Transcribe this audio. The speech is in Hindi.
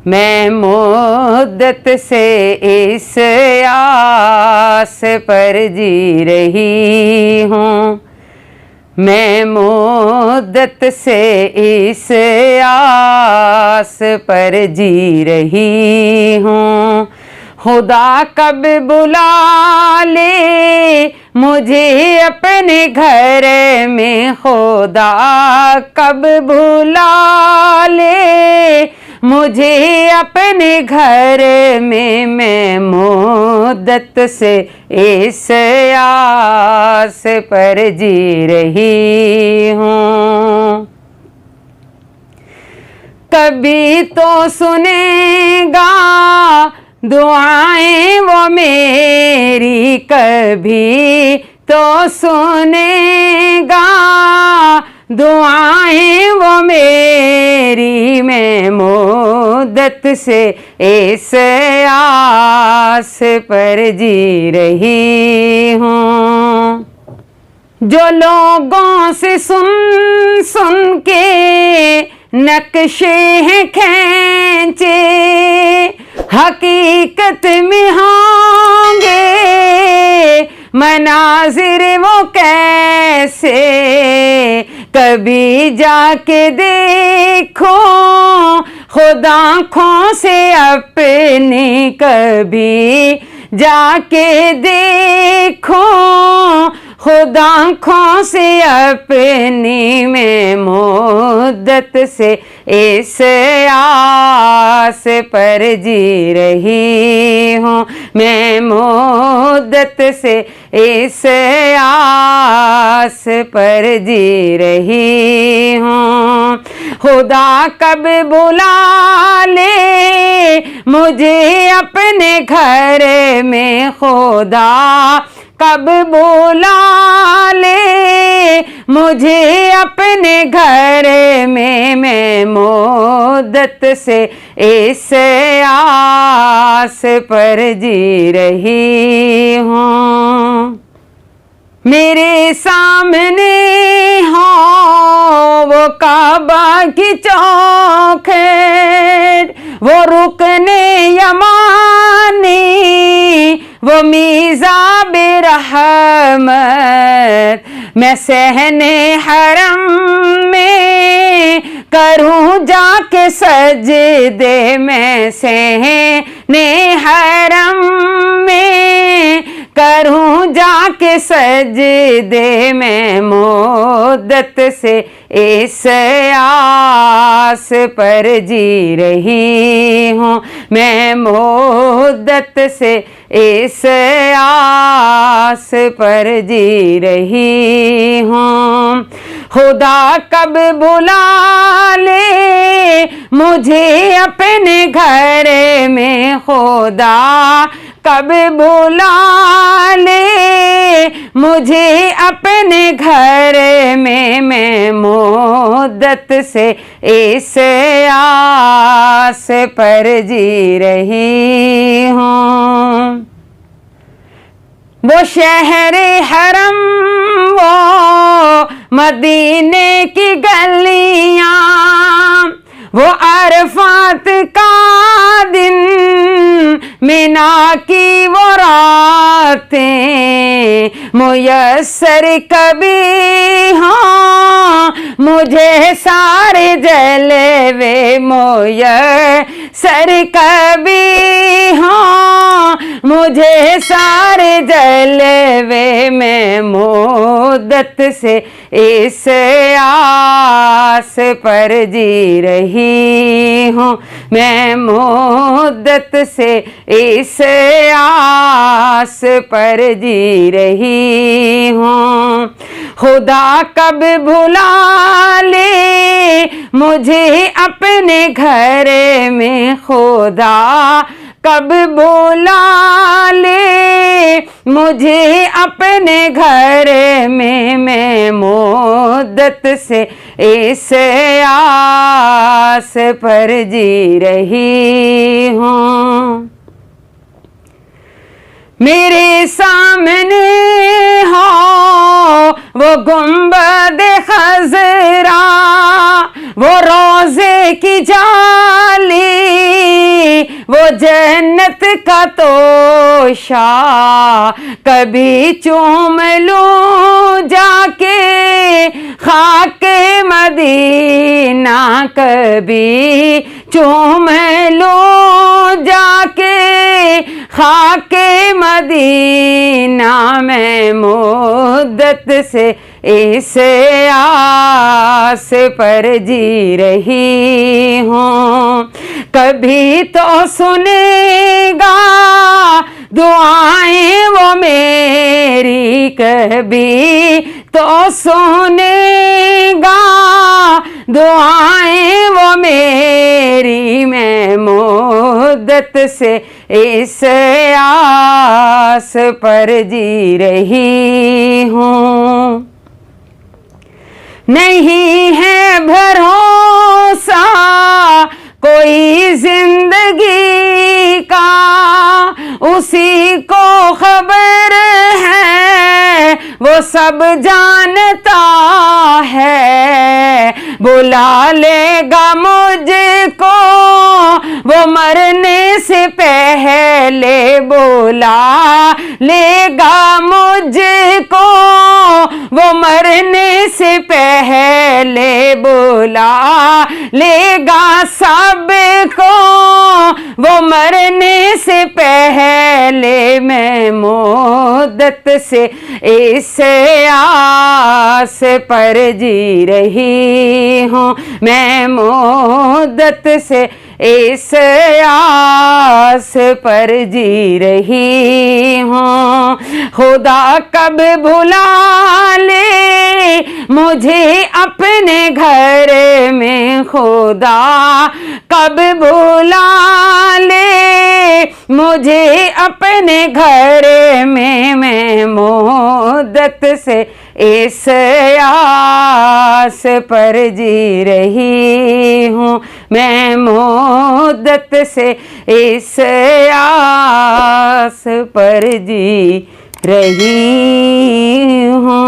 मैं मुद्दत से इस आस पर जी रही हूँ, मैं मुद्दत से इस आस पर जी रही हूँ। खुदा कब बुला ले मुझे अपने घर में, खुदा कब बुला ले मुझे अपने घर में, मैं मुद्दत से इस आस पर जी रही हूँ। कभी तो सुनेगा दुआएं वो मेरी, कभी तो सुनेगा दुआएं वो मेरी, मैं मुद्दत से इस आस पर जी रही हूँ। जो लोगों से सुन सुन के नक्शे हैं खींचे, हकीकत में होंगे मनाजिर वो कैसे, कभी जाके देखो खुद आँखों से अपनी, कभी जाके देखो खुद आँखों से अपनी, मैं मुद्दत से इस आस पर जी रही हूँ, मैं मुद्दत से इस आस पर जी रही हूँ। खुदा कब बुला ले मुझे अपने घर में, खुदा कब बुला ले मुझे अपने घर में, मैं मुद्दत से इस आस पर जी रही हूँ। मेरे सामने हो वो काबा की चौखट, वो रुकने यमानी, वो मीज़ाब रहमत, मैं सहने हरम में करूं जाके सजदे, मैं सहने हरम में करूं जाके सजदे, मैं मुद्दत से इस आस पर जी रही हूँ, मैं मुद्दत से इस आस पर जी रही हूँ। खुदा कब बुला ले मुझे अपने घर में, खुदा कब बुला ले मुझे अपने घर में, मैं मुद्दत से इस आस पर जी रही हूँ। वो शहर हरम, वो मदीने की गलियाँ, वो अरफात का दिन, मिना की वो रातें, मुयस्सर कभी हों मुझे सारे जलवे, मुयस्सर कभी हों मुझे सारे जलवे, मैं मुद्दत से इस आस पर जी रही हूँ, मैं मुद्दत से इस आस पर जी रही हूँ। खुदा कब भुला ले मुझे अपने घर में, खुदा कब बुला ले मुझे अपने घर में, मैं मुद्दत से इस आस पर जी रही हूँ। मेरे सामने हो वो गुंबद खजरा, वो रोजे की जाली, जन्नत का तोशा कभी चूम लूं जाके, खाके मदीना कभी चूम लूं जाके, खाके मदीना में मुद्दत से इस आस पर जी रही हूँ। कभी तो सुनेगा दुआएं वो मेरी, कभी तो सुनेगा दुआएं वो मेरी, मैं मुद्दत से इस आस पर जी रही हूँ। नहीं है भरोसा कोई जिंदगी का, उसी को खबर है वो सब जानता है। बुला लेगा मुझको वो मरने से पहले, बुला लेगा मुझको वो मरने से पहले, बुला लेगा सबको वो मरने से पहले। मैं मुद्दत से इस आस पर जी रही हूँ, मैं मुद्दत से इस आस पर जी रही हूँ। खुदा कब बुला ले मुझे अपने घर में, खुदा कब बुला ले मुझे अपने घर में, मैं मुद्दत से इस आस पर जी रही हूँ, मैं मुद्दत से इस आस पर जी रही हूँ।